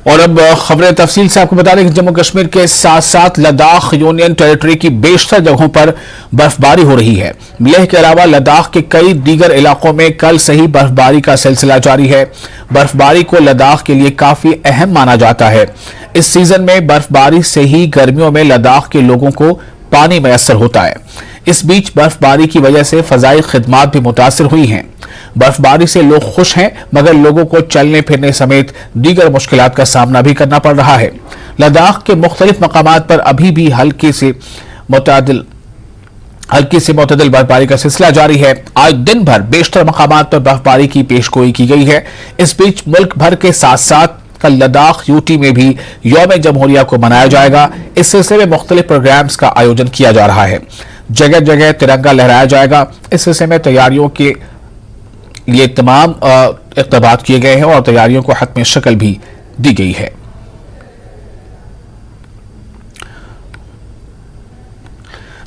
और अब खबरें तफसील से आपको बता दें कि जम्मू कश्मीर के साथ साथ लद्दाख यूनियन टेरिटरी की बेशतर जगहों पर बर्फबारी हो रही है। लेह के अलावा लद्दाख के कई दीगर इलाकों में कल से ही बर्फबारी का सिलसिला जारी है। बर्फबारी को लद्दाख के लिए काफी अहम माना जाता है। इस सीजन में बर्फबारी से ही गर्मियों में लद्दाख के लोगों को पानी मैसर होता है। इस बीच बर्फबारी की वजह से फजाई खिदमात भी मुतासिर हुई हैं। बर्फबारी से लोग खुश हैं, मगर लोगों को चलने फिरने समेत दीगर मुश्किलात का सामना भी करना पड़ रहा है। लद्दाख के मुख्तलिफ मकामात पर अभी भी हल्की से मुतअद्दिल बर्फबारी का सिलसिला जारी है। आज दिन भर बेशतर मकामात पर बर्फबारी की पेशगोई की गई है। इस बीच मुल्क भर के साथ साथ कल लद्दाख यूटी में भी यौम जमहूरिया को मनाया जाएगा। इस सिलसिले में मुख्तलिफ प्रोग्राम्स का आयोजन किया जा रहा है। जगह जगह तिरंगा लहराया जाएगा। इस सिलसिले में तैयारियों के लिए तमाम इक़्तिदाद किए गए हैं और तैयारियों को हतमी शक्ल भी दी गई है।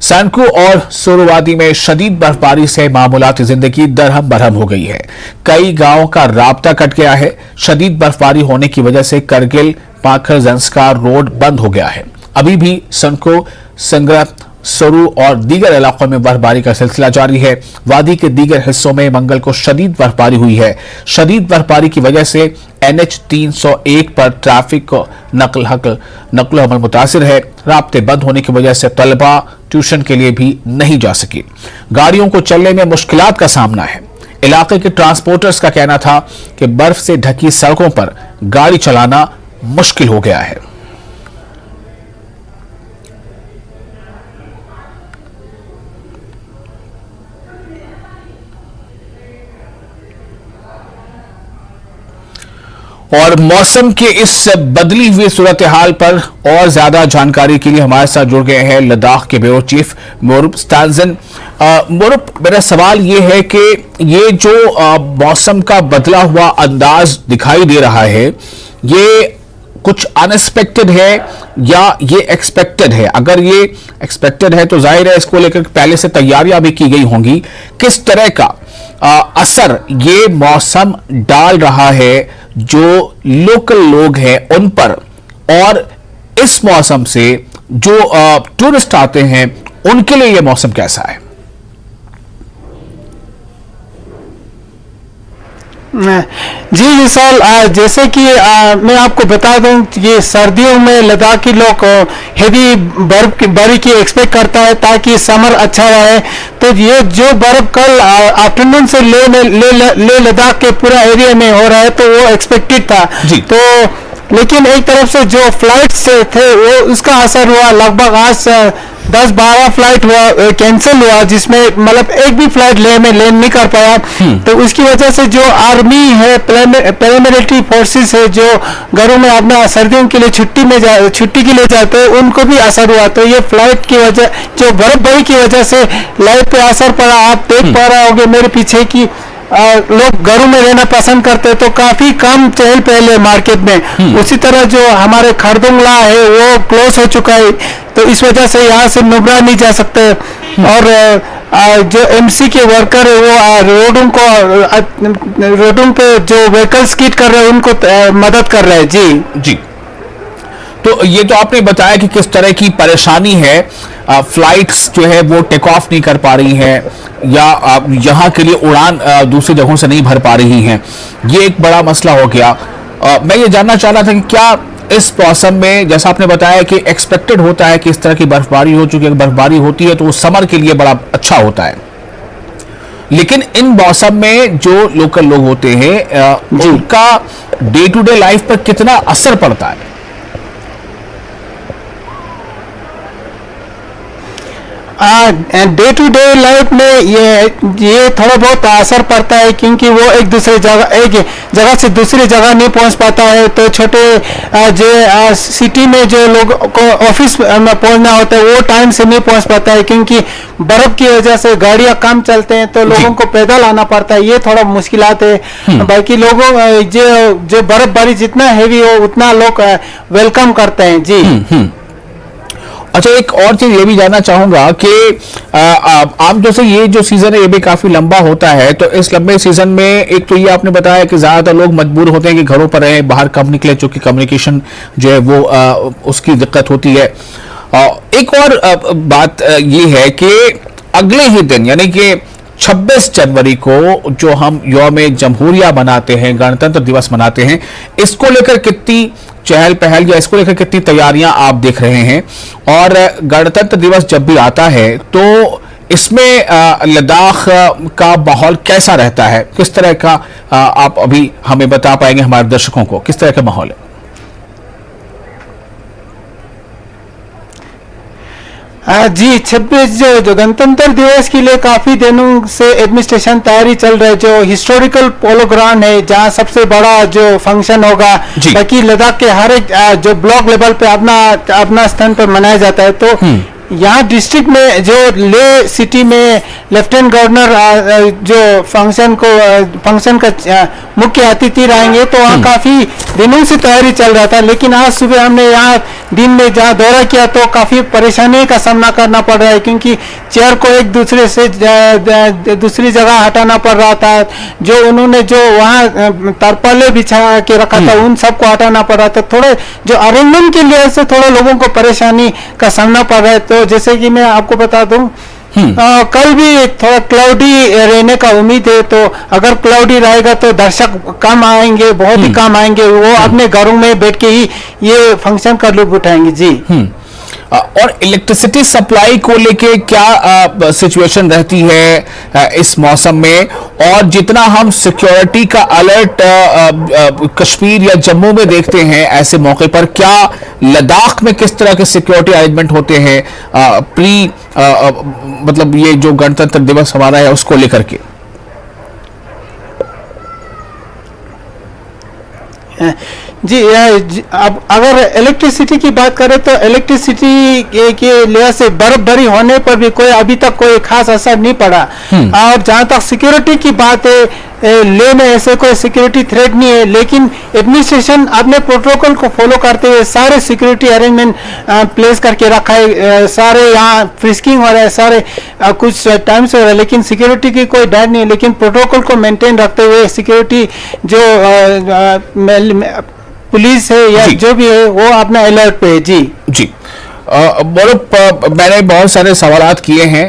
सैनकू और सोरोवादी में शदीद बर्फबारी से मामूलाती जिंदगी दरहम बरहम हो गई है। कई गांवों का राब्ता कट गया है। शदीद बर्फबारी होने की वजह से करगिल पाखर जंस्कार रोड बंद हो गया है। अभी भी सनको, संग्रह, सरू और दीगर इलाकों में बर्फबारी का सिलसिला जारी है। वादी के दीगर हिस्सों में मंगल को शदीद बर्फबारी हुई है। शदीद बर्फबारी की वजह से NH 301 पर ट्रैफिक को नकलो हमल मुतासिर है। राब्ते बंद होने की वजह से तलबा ट्यूशन के लिए भी नहीं जा सके। गाड़ियों को चलने में मुश्किलात का सामना है। इलाके के ट्रांसपोर्टर्स का कहना था कि बर्फ से ढकी सड़कों पर गाड़ी चलाना मुश्किल हो गया है। और मौसम के इस बदली हुई सूरत हाल पर और ज्यादा जानकारी के लिए हमारे साथ जुड़ गए हैं लद्दाख के ब्यूरो चीफ मोरुप स्टांजन। मोरुप, मेरा सवाल ये है कि ये जो मौसम का बदला हुआ अंदाज दिखाई दे रहा है, ये कुछ अनएक्सपेक्टेड है या ये एक्सपेक्टेड है? अगर ये एक्सपेक्टेड है तो जाहिर है इसको लेकर पहले से तैयारियां भी की गई होंगी। किस तरह का असर ये मौसम डाल रहा है जो लोकल लोग हैं उन पर, और इस मौसम से जो टूरिस्ट आते हैं उनके लिए ये मौसम कैसा है? जी विशाल, जैसे कि मैं आपको बता दूं, ये सर्दियों में लद्दाखी लोग हेवी बर्फबारी की एक्सपेक्ट करता है ताकि समर अच्छा रहे। तो ये जो बर्फ कल आफ्टरनून से ले लद्दाख के पूरा एरिया में हो रहा है तो वो एक्सपेक्टेड था। तो लेकिन एक तरफ से जो फ्लाइट्स थे वो उसका असर हुआ। लगभग आज 10-12 फ्लाइट हुआ कैंसिल हुआ, जिसमें मतलब एक भी फ्लाइट लेह में लैंड नहीं कर पाया। तो उसकी वजह से जो आर्मी है, पैरामिलिट्री फोर्सेस है, जो घरों में अपना सर्दियों के लिए छुट्टी के लिए जाते हैं, उनको भी असर हुआ। तो ये फ्लाइट की वजह, जो बर्फबारी की वजह से लाइफ पे असर पड़ा। आप देख पा रहे होंगे मेरे पीछे की लोग घरों में रहना पसंद करते हैं, तो काफी कम चहल पहल है मार्केट में। उसी तरह जो हमारे खरदुंगला है वो क्लोज हो चुका है, तो इस वजह से यहाँ से नुब्रा नहीं जा सकते। और जो MC के वर्कर है वो रोडों पे जो व्हीकल्स स्कीट कर रहे हैं उनको मदद कर रहे हैं। जी। तो ये तो आपने बताया कि किस तरह की परेशानी है। फ्लाइट्स जो है वो टेक ऑफ नहीं कर पा रही हैं या यहाँ के लिए उड़ान दूसरी जगहों से नहीं भर पा रही हैं, ये एक बड़ा मसला हो गया। मैं ये जानना चाह रहा था कि क्या इस मौसम में, जैसा आपने बताया कि एक्सपेक्टेड होता है कि इस तरह की बर्फबारी हो चुकी है, बर्फबारी होती है तो वो समर के लिए बड़ा अच्छा होता है, लेकिन इन मौसम में जो लोकल लोग होते हैं उनका डे टू डे लाइफ पर कितना असर पड़ता है? डे टू डे लाइफ में ये थोड़ा बहुत असर पड़ता है, क्योंकि वो एक जगह से दूसरी जगह नहीं पहुंच पाता है। तो छोटे जो सिटी में जो लोग को ऑफिस में पहुंचना होता है वो टाइम से नहीं पहुंच पाता है, क्योंकि बर्फ की वजह से गाड़ियां कम चलते हैं तो लोगों को पैदल आना पड़ता है। ये थोड़ा मुश्किलात है। बाकी लोगों जो बर्फबारी जितना हैवी हो उतना लोग वेलकम करते हैं। जी। अच्छा, एक और चीज ये भी जानना चाहूंगा कि आम जैसे ये जो सीजन है ये भी काफी लंबा होता है, तो इस लंबे सीजन में एक तो ये आपने बताया कि ज्यादातर लोग मजबूर होते हैं कि घरों पर रहें, बाहर कम निकले, चूंकि कम्युनिकेशन जो है वो उसकी दिक्कत होती है। एक और बात ये है कि अगले ही दिन यानी कि 26 जनवरी को जो हम यौम जमहूरिया मनाते हैं, गणतंत्र दिवस मनाते हैं, इसको लेकर कितनी चहल पहल या इसको लेकर कितनी तैयारियां आप देख रहे हैं? और गणतंत्र दिवस जब भी आता है तो इसमें लद्दाख का माहौल कैसा रहता है? किस तरह का आप अभी हमें बता पाएंगे हमारे दर्शकों को किस तरह का माहौल है? जी 26 जो गणतंत्र दिवस के लिए काफी दिनों से एडमिनिस्ट्रेशन तैयारी चल रही है। जो हिस्टोरिकल पोलो ग्राउंड है जहाँ सबसे बड़ा जो फंक्शन होगा, ताकि लद्दाख के हर एक जो ब्लॉक लेवल पे अपना स्थान पर मनाया जाता है। तो यहाँ डिस्ट्रिक्ट में जो ले सिटी में लेफ्टिनेंट गवर्नर जो फंक्शन का मुख्य अतिथि रहेंगे, तो वहाँ काफी दिनों से तैयारी चल रहा था। लेकिन आज सुबह हमने यहाँ दिन में जहाँ दौरा किया तो काफी परेशानी का सामना करना पड़ रहा है, क्योंकि चेयर को एक दूसरे से दूसरी जगह हटाना पड़ रहा था। जो उन्होंने जो वहाँ तरपाले बिछा के रखा था उन सबको हटाना पड़ रहा था। थोड़े जो अरेंजमेंट के लिए से थोड़े लोगों को परेशानी का सामना पड़ रहा है। तो जैसे कि मैं आपको बता दूं, कल भी थोड़ा क्लाउडी रहने का उम्मीद है। तो अगर क्लाउडी रहेगा तो दर्शक कम आएंगे, बहुत ही कम आएंगे। वो अपने घरों में बैठ के ही ये फंक्शन का लुत्फ उठाएंगे। जी। और इलेक्ट्रिसिटी सप्लाई को लेके क्या सिचुएशन रहती है इस मौसम में? और जितना हम सिक्योरिटी का अलर्ट कश्मीर या जम्मू में देखते हैं, ऐसे मौके पर क्या लद्दाख में किस तरह के सिक्योरिटी अरेंजमेंट होते हैं मतलब ये जो गणतंत्र दिवस हमारा है उसको लेकर के? जी अब अगर इलेक्ट्रिसिटी की बात करें तो इलेक्ट्रिसिटी के लिहाज से बर्फबारी होने पर भी अभी तक कोई खास असर नहीं पड़ा। और जहां तक सिक्योरिटी की बात है, ले में ऐसे कोई सिक्योरिटी थ्रेट नहीं है। लेकिन एडमिनिस्ट्रेशन अपने प्रोटोकॉल को फॉलो करते हुए सारे सिक्योरिटी अरेंजमेंट प्लेस करके रखा है। सारे यहाँ फ्रिस्किंग हो रहा है, सारे कुछ टाइम से हो रहा है, लेकिन सिक्योरिटी की कोई डर नहीं है। लेकिन प्रोटोकॉल को मेंटेन रखते हुए सिक्योरिटी जो पुलिस है या जो भी है वो अपना अलर्ट पे है। जी जी। मैंने बहुत सारे सवालात किए हैं,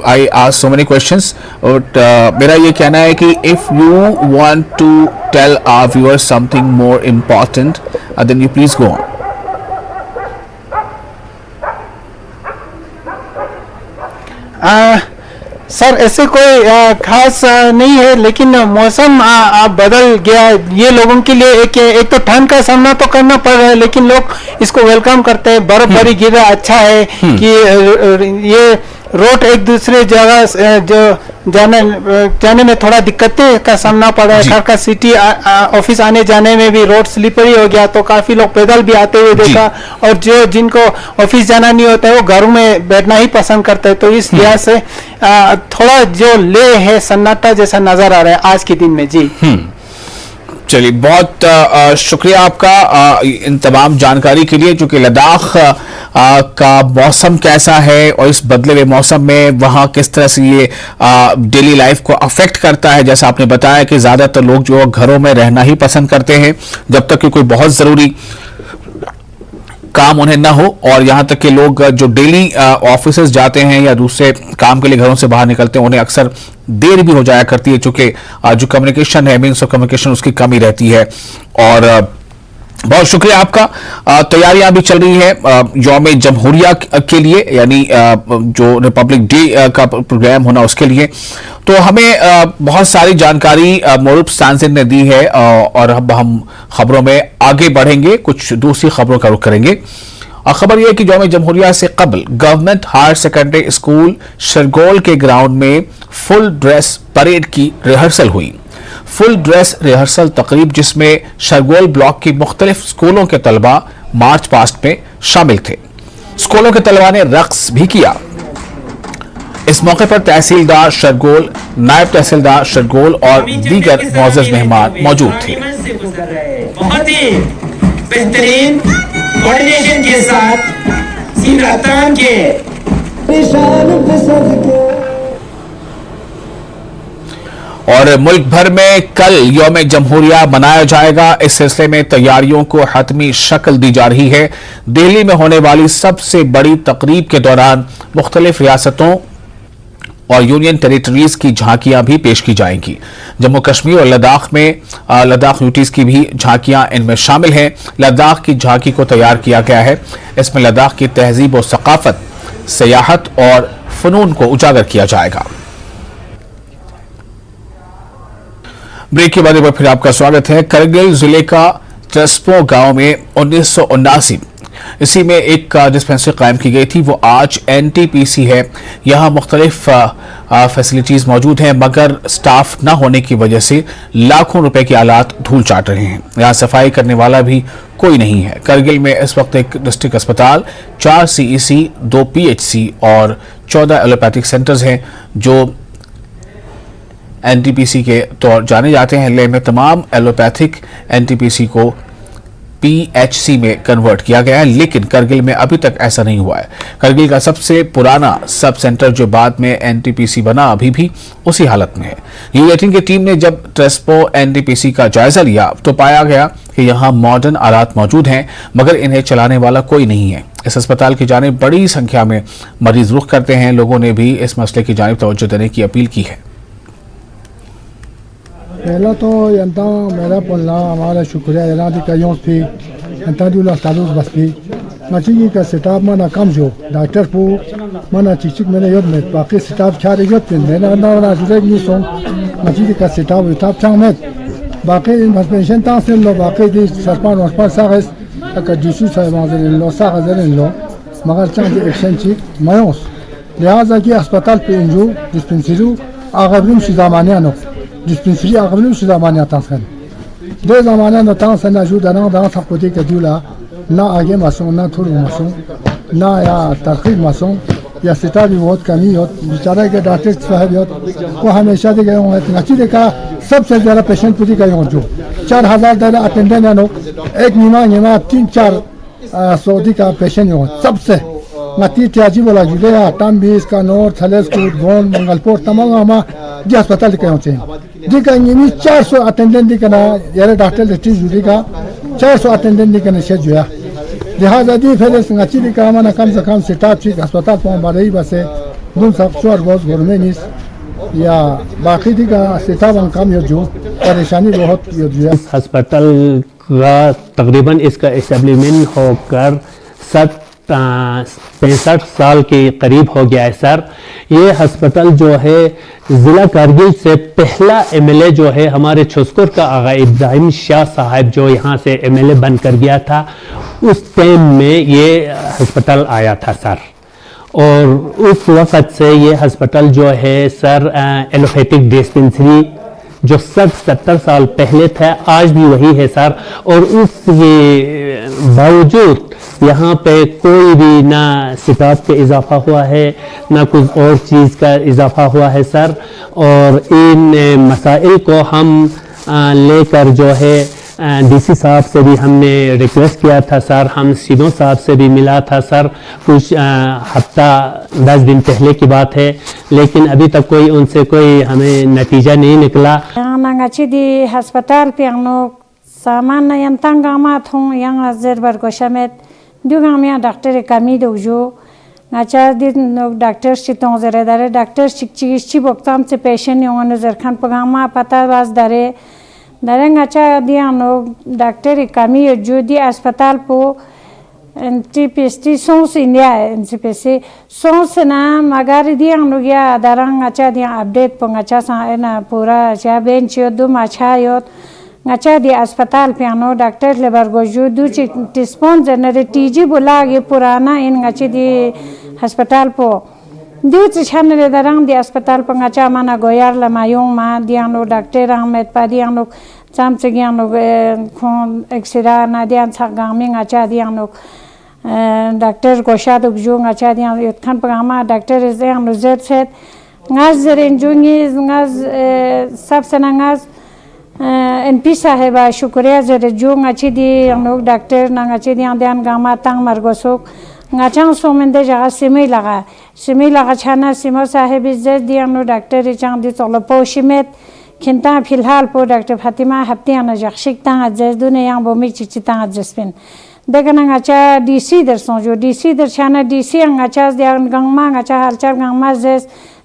I asked so many questions, और मेरा ये कहना है कि if you want to tell our viewers something more important then you please go on. Sir ऐसे कोई खास नहीं है, लेकिन मौसम बदल गया। ये लोगों के लिए एक तो ठंड का सामना तो करना पड़ रहा है, लेकिन लोग इसको वेलकम करते हैं। बर्फबारी गिर रहा, अच्छा है कि ये रोड एक दूसरे जगह जो जाने में थोड़ा दिक्कतें का सामना पड़ रहा है। घर का सिटी ऑफिस आने जाने में भी रोड स्लिपरी हो गया, तो काफी लोग पैदल भी आते हुए देखा। और जो जिनको ऑफिस जाना नहीं होता है वो घरों में बैठना ही पसंद करते हैं। तो इस लिहाज से थोड़ा जो ले है सन्नाटा जैसा नजर आ रहा है आज के दिन में। जी चलिए, बहुत शुक्रिया आपका इन तमाम जानकारी के लिए। चूंकि लद्दाख का मौसम कैसा है और इस बदले हुए मौसम में वहाँ किस तरह से ये डेली लाइफ को अफेक्ट करता है, जैसा आपने बताया कि ज़्यादातर लोग जो घरों में रहना ही पसंद करते हैं जब तक कि कोई बहुत ज़रूरी काम उन्हें ना हो। और यहाँ तक कि लोग जो डेली ऑफिसेज जाते हैं या दूसरे काम के लिए घरों से बाहर निकलते हैं उन्हें अक्सर देर भी हो जाया करती है, चूंकि जो कम्युनिकेशन है, मीन्स ऑफ कम्युनिकेशन, उसकी कमी रहती है। और बहुत शुक्रिया आपका। तैयारियां भी चल रही है यौम जमहूरिया के लिए, यानी जो रिपब्लिक डे का प्रोग्राम होना उसके लिए। तो हमें बहुत सारी जानकारी मोरूफ सांसिन ने दी है, और अब हम खबरों में आगे बढ़ेंगे, कुछ दूसरी खबरों का रुख करेंगे। खबर यह कि यौम जमहूरिया से कबल government higher secondary school Shargol के ग्राउंड में फुल ड्रेस परेड की रिहर्सल हुई। फुल ड्रेस रिहर्सल तकरीब जिसमें शरगोल ब्लॉक की मुख्तलिफ स्कूलों के तलबा मार्च पास्ट में शामिल थे। स्कूलों के तलबा ने रक्स भी किया। इस मौके पर तहसीलदार शरगोल, नायब तहसीलदार शरगोल और दीगर मुअज़्ज़ज़ मेहमान मौजूद थे। बहुत ही बेहतरीन कोऑर्डिनेशन के साथ zinatan ke और मुल्क भर में कल यौम जमहूरिया मनाया जाएगा। इस सिलसिले में तैयारियों को हतमी शक्ल दी जा रही है। दिल्ली में होने वाली सबसे बड़ी तकरीब के दौरान मुख्तलिफ रियासतों और यूनियन टेरिटरीज की झांकियां भी पेश की जाएंगी। जम्मू कश्मीर और लद्दाख में लद्दाख यूटीज की भी झांकियां इनमें शामिल हैं। लद्दाख की झांकी को तैयार किया गया है। इसमें लद्दाख की तहजीब और सकाफत, सियाहत और फनून को उजागर किया जाएगा। ब्रेक के बाद एक बार फिर आपका स्वागत है। करगिल जिले का ट्रस्पो गांव में 1979 इसी में एक डिस्पेंसरी कायम की गई थी। वो आज एनटीपीसी है। यहाँ मुख्तलिफ फैसिलिटीज मौजूद हैं, मगर स्टाफ न होने की वजह से लाखों रुपए के आलात धूल चाट रहे हैं। यहाँ सफाई करने वाला भी कोई नहीं है। करगिल में इस वक्त एक डिस्ट्रिक्ट अस्पताल, 4 CEC, 2 PHC और 14 एलोपैथिक सेंटर्स हैं जो एनटीपीसी के तौर जाने जाते हैं। ले में तमाम एलोपैथिक एनटीपीसी को PHC में कन्वर्ट किया गया है, लेकिन करगिल में अभी तक ऐसा नहीं हुआ है। करगिल का सबसे पुराना सब सेंटर जो बाद में एनटीपीसी बना, अभी भी उसी हालत में है। न्यूज़18 की टीम ने जब ट्रेस्पो एनटीपीसी का जायजा लिया तो पाया गया कि यहाँ मॉडर्न आलात मौजूद हैं, मगर इन्हें चलाने वाला कोई नहीं है। इस अस्पताल की जानिब बड़ी संख्या में मरीज रुख करते हैं। लोगों ने भी इस मसले की जानिब तवज्जो देने की अपील की है। पहला तो यंता मेरा पल्ला हमारा शुक्रिया यहाँ दी कहीं थी यंता दूल्हा तालुक बस्ती मची का सेटअप मना कम जो डॉक्टर पू मना चिचिक मैंने योद में बाकी सेटअप चार योद पिन मैंने ना जुड़े नहीं सों मची का सेटअप चांग में बाकी पेंशन तां से लो बाकी दी सरपान सागस का जिसु साहब आज़र लो सागज़र लो मगर चांग एक्शन चिक मायोस लिहाजा की अस्पताल पे इंजू डिस्पेंसरी आगबरुम शिदामानिया नो डिस्पेंसरी आगबरुम शिदामानिया तांसन दे ज़माना नो तांसन नाजू दाना दाना सपोती के दूल्हा ना आगे मासूम ना थोड़ी मासूम ना या तरकीब मासूम या सिता भी बहुत कमी हो बेचारा के डॉक्टर साहब हो वो हमेशा दे गए होंगे नची देखा सबसे ज़्यादा पेशेंट पूरी गए हों जो 4000 दाना अटेंडेंट है नो एक नीमा 3-4 सऊदी का पेशेंट हो सबसे नती त्याजी बोला जुड़े आटम भी इसका नोर थलेस्कूट गोन मंगलपुर तमाम हमा जी अस्पताल के होते हैं जी का ये 400 अटेंडेंट दी करना यार डॉक्टर लेटी जुड़ी का 400 अटेंडेंट दी करना शेज हुआ लिहाजा दी फिर संगची दी का मना कम से कम स्टाफ ठीक अस्पताल पहुंच बारही बसे दून सब शोर बहुत गवर्नमेंट या बाकी दी का स्टाफ कम हो जो परेशानी बहुत हो जो अस्पताल का तकरीबन इसका एस्टेब्लिशमेंट होकर 65 साल के करीब हो गया है सर। ये अस्पताल जो है ज़िला कारगिल से पहला MLA जो है हमारे छुस्कुर का आगा इब्राहिम शाह साहब जो यहाँ से MLA बनकर गया था, उस टाइम में ये अस्पताल आया था सर। और उस वक़्त से ये अस्पताल जो है सर एलोपैथिक डिस्पेंसरी जो 60-70 साल पहले था आज भी वही है सर। और उसके बावजूद यहाँ पे कोई भी ना स्टाफ के इजाफा हुआ है ना कुछ और चीज़ का इजाफा हुआ है सर। और इन मसाइल को हम लेकर जो है DC साहब से भी हमने रिक्वेस्ट किया था सर, हम सीधो साहब से भी मिला था सर, कुछ हफ्ता 10 दिन पहले की बात है, लेकिन अभी तक कोई उनसे कोई हमें नतीजा नहीं निकला। नंगाची दी अस्पताल पे हम लोग सामान यंतंगामात हूँ यहाँ ज़रबर गोशमेत दुगामिया डॉक्टर कमी दो जो नाचा दिन डॉक्टर चितों ज़रेदारे डॉक्टर चिकित्सी बोक्ताम से पेशेंट यों नज़र खान पगामा पता बाज दारे दरंगाचा दिया लोग डॉक्टर कमी जो दी अस्पताल पो एनटीपीसी सोंस इंडिया एनटीपीसी सोंस ना मगर दिया लोग या दरंगाचा दिया अपडेट पंगाचा सा ना पूरा चा बेंच यो दो माचा यो ngacha di अस्पताल पे आनो डॉक्टर लेबर गोजू दू टिस्पोन जनरे टीजी बोला ये पुराना इन ngachi di अस्पताल पो दू छन रे दरंग di अस्पताल पर ngacha माना गोयार लमायों मा दियानो डॉक्टर अहमद पादियानो चाम से गियानो खून एक्सरा ना दियान सा गामी ngacha दियानो डॉक्टर गोशाद उपजू ngacha दियानो युद्धखान पगामा डॉक्टर इज़ानो ज़ेड सेट ngaz रेंजुंगी ngaz सब सनंगाज NP साहेबा शुक्रिया जरे जो ngachi di yang nok doctor na ngachi di andian gama tang margosok ngachang somende jaga simi laga chana simo sahib izzat diano doctor chang di tolo poshimet kinta filhal po Dr. Fatima haptiana jakshik tang ajaz dune yang bomi chichi tang ajazpin dekana ngacha DC der sonjo DC der chana DC ngacha dian gangma ngacha halchar gangma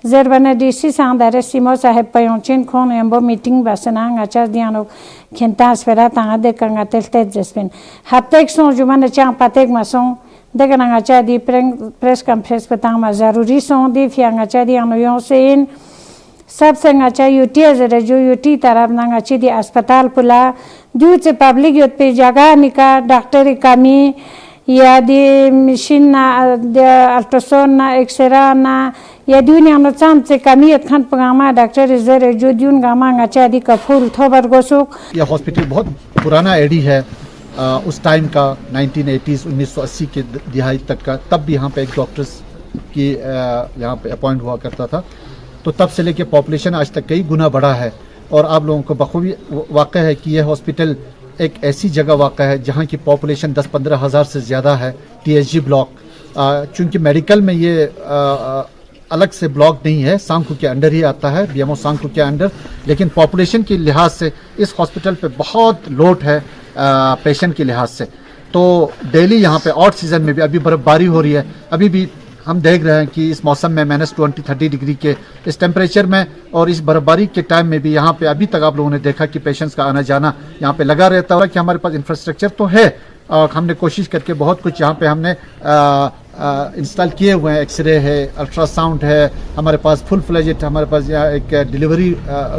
zerbana DC sang dare simo sahib payonchin khon embo meeting basana ngacha diano kinta sfera tang de kanga telte jazpin haptek sonjo man chang patek masong dekana ngacha di press conference patang ma zaruri song di fia ngacha di anu yon sein सबसे अच्छा UT जरा जो UT तरफ ना अच्छी दी अस्पताल पुला जो से पब्लिक यूथ पे जगह निका डॉक्टर कमी या दी मशीन ना अल्ट्रासाउंड ना एक्सरे ना या दुनिया में चांद से कमी खान पगामा डॉक्टर जरा जो दून गामा अच्छा दी कफूल थोबर गोसुक यह हॉस्पिटल बहुत पुराना एडी है उस टाइम का 1980s 1980 के दिहाई तक का तब भी यहाँ पे एक डॉक्टर्स की यहाँ पे अपॉइंट हुआ करता था तो तब से लेके पॉपुलेशन आज तक कई गुना बढ़ा है और आप लोगों को बखूबी वाक़ है कि यह हॉस्पिटल एक ऐसी जगह वाक़ है जहाँ की पॉपुलेशन 10-15 हज़ार से ज़्यादा है TSG ब्लॉक चूँकि मेडिकल में ये अलग से ब्लॉक नहीं है सांखू के अंडर ही आता है BMO सांखू के अंडर लेकिन पॉपुलेशन के लिहाज से इस हॉस्पिटल पे बहुत लोड है पेशेंट के लिहाज से तो डेली यहाँ पे ऑड सीज़न में भी अभी बर्फ़बारी हो रही है अभी भी हम देख रहे हैं कि इस मौसम में -20-30 डिग्री के इस टेम्परेचर में और इस बर्फबारी के टाइम में भी यहाँ पे अभी तक आप लोगों ने देखा कि पेशेंट्स का आना जाना यहाँ पे लगा रहता है कि हमारे पास इंफ्रास्ट्रक्चर तो है और हमने कोशिश करके बहुत कुछ यहाँ पे हमने इंस्टॉल किए हुए हैं एक्सरे है अल्ट्रासाउंड है हमारे पास फुल फ्लेजेड हमारे पास यहाँ एक डिलीवरी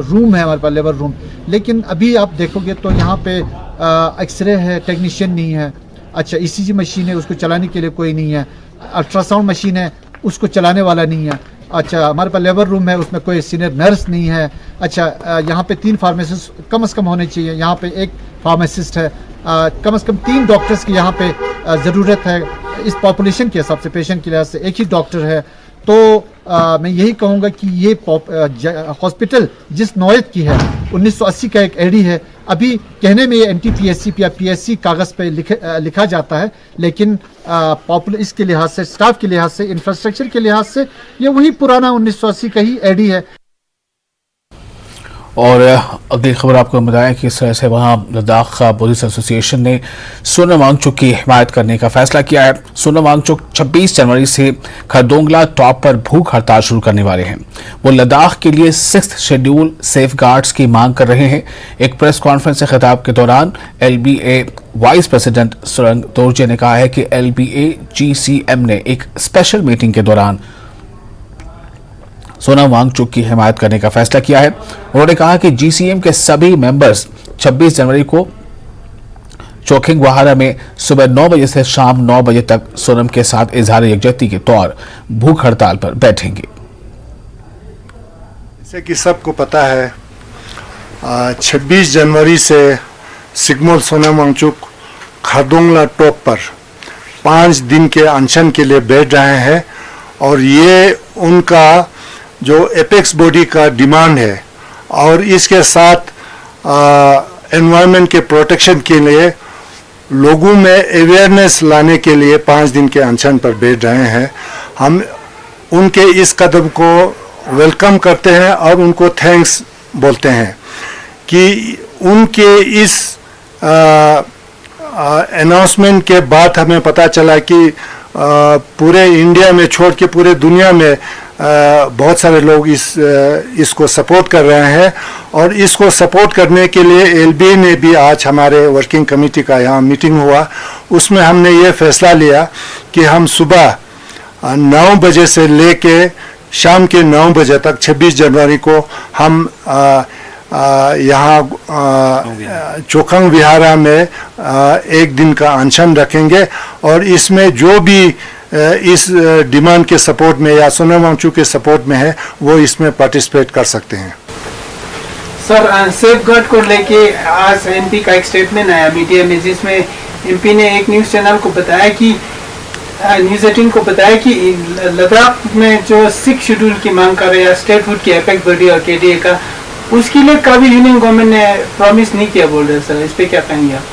रूम है हमारे पास लेबर रूम लेकिन अभी आप देखोगे तो यहाँ पे एक्सरे है टेक्नीशियन नहीं है अच्छा ECG मशीन है उसको चलाने के लिए कोई नहीं है अल्ट्रासाउंड मशीन है उसको चलाने वाला नहीं है अच्छा हमारे पास लेबर रूम है उसमें कोई सीनियर नर्स नहीं है अच्छा यहाँ पे 3 फार्मासिस्ट कम से कम होने चाहिए यहाँ पे 1 फार्मासिस्ट है कम से कम 3 डॉक्टर्स की यहाँ पे ज़रूरत है इस पॉपुलेशन के हिसाब से पेशेंट के लिहाज से एक ही डॉक्टर है तो मैं यही कहूँगा कि ये हॉस्पिटल जिस नौयत की है 1980 का एक एडी है अभी कहने में ये NTPSC या PSC कागज़ पे लिखा जाता है लेकिन इसके लिहाज से स्टाफ के लिहाज से इंफ्रास्ट्रक्चर के लिहाज से ये वही पुराना 1980 का ही एडी है। और अगली खबर आपको बताया कि इस तरह से वहाँ लद्दाख पुलिस एसोसिएशन ने सोनम वांगचुक की हिमायत करने का फैसला किया है। सोनम वांगचुक 26 जनवरी से खरदोंगला टॉप पर भूख हड़ताल शुरू करने वाले हैं। वो लद्दाख के लिए 6th शेड्यूल सेफ गार्ड्स की मांग कर रहे हैं। एक प्रेस कॉन्फ्रेंस से खिताब के दौरान LBA वाइस प्रेसिडेंट सुरंग दोरजे ने कहा है कि LBA GCM ने एक स्पेशल मीटिंग के दौरान सोनम वांगचुक की हिमायत करने का फैसला किया है। उन्होंने कहा कि GCM के सभी मेंबर्स 26 जनवरी को चोखिंग वहारा में सुबह 9 बजे से शाम 9 बजे तक सोनम के साथ इजहार यकजहती के तौर भूख हड़ताल पर बैठेंगे। जैसे कि सबको पता है 26 जनवरी से सिग्मोल सोनम वांगचुक खरदोंगला टॉप पर 5 दिन के अनशन के लिए बैठ रहे हैं और ये उनका जो एपेक्स बॉडी का डिमांड है और इसके साथ एनवायरनमेंट के प्रोटेक्शन के लिए लोगों में अवेयरनेस लाने के लिए 5 दिन के अनशन पर बैठ रहे हैं। हम उनके इस कदम को वेलकम करते हैं और उनको थैंक्स बोलते हैं कि उनके इस अनाउंसमेंट के बाद हमें पता चला कि पूरे इंडिया में छोड़ के पूरे दुनिया में बहुत सारे लोग इसको सपोर्ट कर रहे हैं और इसको सपोर्ट करने के लिए LBA ने भी आज हमारे वर्किंग कमेटी का यहाँ मीटिंग हुआ उसमें हमने ये फैसला लिया कि हम सुबह 9 बजे से लेके शाम के 9 बजे तक 26 जनवरी को हम यहाँ चोखंग विहारा में एक दिन का अनशन रखेंगे और इसमें जो भी इस डिमांड के सपोर्ट में या सोनम वांगचुक के सपोर्ट में है वो इसमें पार्टिसिपेट कर सकते हैं। सर सेफ गार्ड को लेके आज MP का एक स्टेटमेंट आया मीडिया में जिसमें MP ने एक न्यूज़ चैनल को बताया कि न्यूज़ 18 को बताया कि लद्दाख में जो 6 शेड्यूल की मांग कर रहे हैं स्टेटहुड की एपेक्स बॉडी और KDA का उसके लिए कभी यूनियन गवर्नमेंट ने प्रॉमिस नहीं किया बोल रहे सर इस पे क्या कहेंगे आप?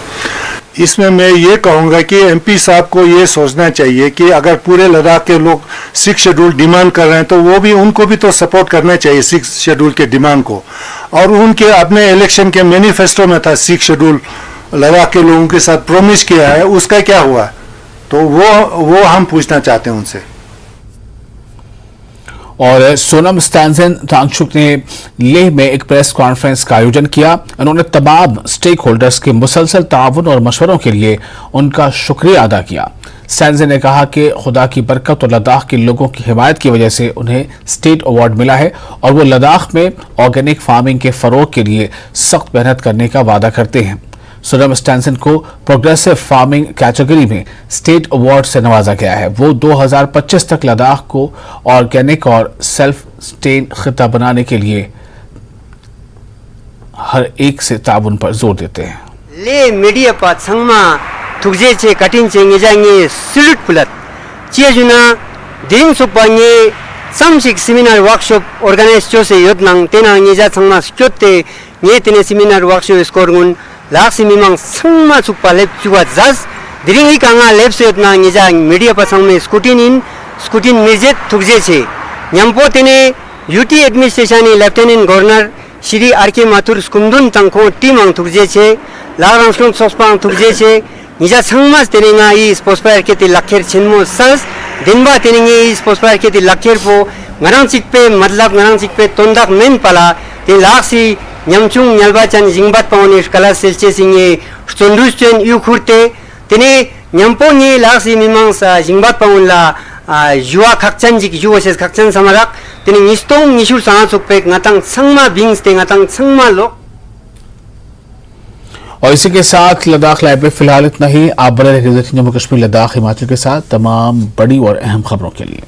इसमें मैं ये कहूँगा कि एमपी साहब को ये सोचना चाहिए कि अगर पूरे लद्दाख के लोग 6 शेड्यूल डिमांड कर रहे हैं तो वो भी उनको भी तो सपोर्ट करना चाहिए 6 शेड्यूल के डिमांड को। और उनके अपने इलेक्शन के मैनिफेस्टो में था 6 शेड्यूल लद्दाख के लोगों के साथ प्रॉमिस किया है, उसका क्या हुआ? तो वो हम पूछना चाहते हैं उनसे। और सोनम स्टैनजन तांगचुक ने लेह में एक प्रेस कॉन्फ्रेंस का आयोजन किया। उन्होंने तमाम स्टेक होल्डर्स के मुसलसल ताउन और मशवरों के लिए उनका शुक्रिया अदा किया। स्टैनजन ने कहा कि खुदा की बरकत और लद्दाख के लोगों की हिमायत की वजह से उन्हें स्टेट अवार्ड मिला है और वो लद्दाख में ऑर्गेनिक फार्मिंग के फरोग के लिए सख्त मेहनत करने का वादा करते हैं। सोनम स्टैनजन को प्रोग्रेसिव फार्मिंग कैटेगरी में स्टेट अवार्ड से नवाजा गया है। वो 2025 तक लद्दाख को ऑर्गेनिक और सेल्फ स्टेन खिता बनाने के लिए हर एक से ताउन पर जोर देते हैं। ले मीडिया पा छंगमा तुगजे चे कटिन चे ngejange सिलुट पुलत चेजुना दिन सुपांगे समसिक सेमिनार वर्कशॉप ऑर्गेनाइज चोसे योदनांग तेना ngeja छंगमा स्क्योते nge तेने सेमिनार वर्कशॉप स्कोरगुन लाक्सी मिमांग छंगमा सुपा लेप चुवा जस दिरिंगी कांगा लेप से योदना ngeja मीडिया पा छंगमे स्कूटिन मिर्जेत तुगजे चे न्यम्पो तेने UT administration lieutenant governor Shri RK Mathur स्कुमदुन तंको टीमांग तुगजे चे लारांसलों सोस्पांग तुगजे चे निजा संगमास तेरेंगा इस पोस्पायर के ती लखेर छिनमो सस दिनबा तेरेंगे इस पोस्पायर के ती लखेर पो ngaraang chikpe मतलब ngaraang chikpe tondak men pala te laksi nyamchung nyalba chan jingbat pawni kala selche singe stondus chen yu khurte tene nyampo ni laksi mimang sa jingbat pawla yuwa khakchan jik yuwa ses khakchan samarak tene nistong nishur sana sukpe ngatang sangma bings te ngatang sangma lok। और इसी के साथ Ladakh live में फिलहाल इतना ही। आप बने रहिए जम्मू कश्मीर लद्दाख हिमाचल के साथ तमाम बड़ी और अहम खबरों के लिए।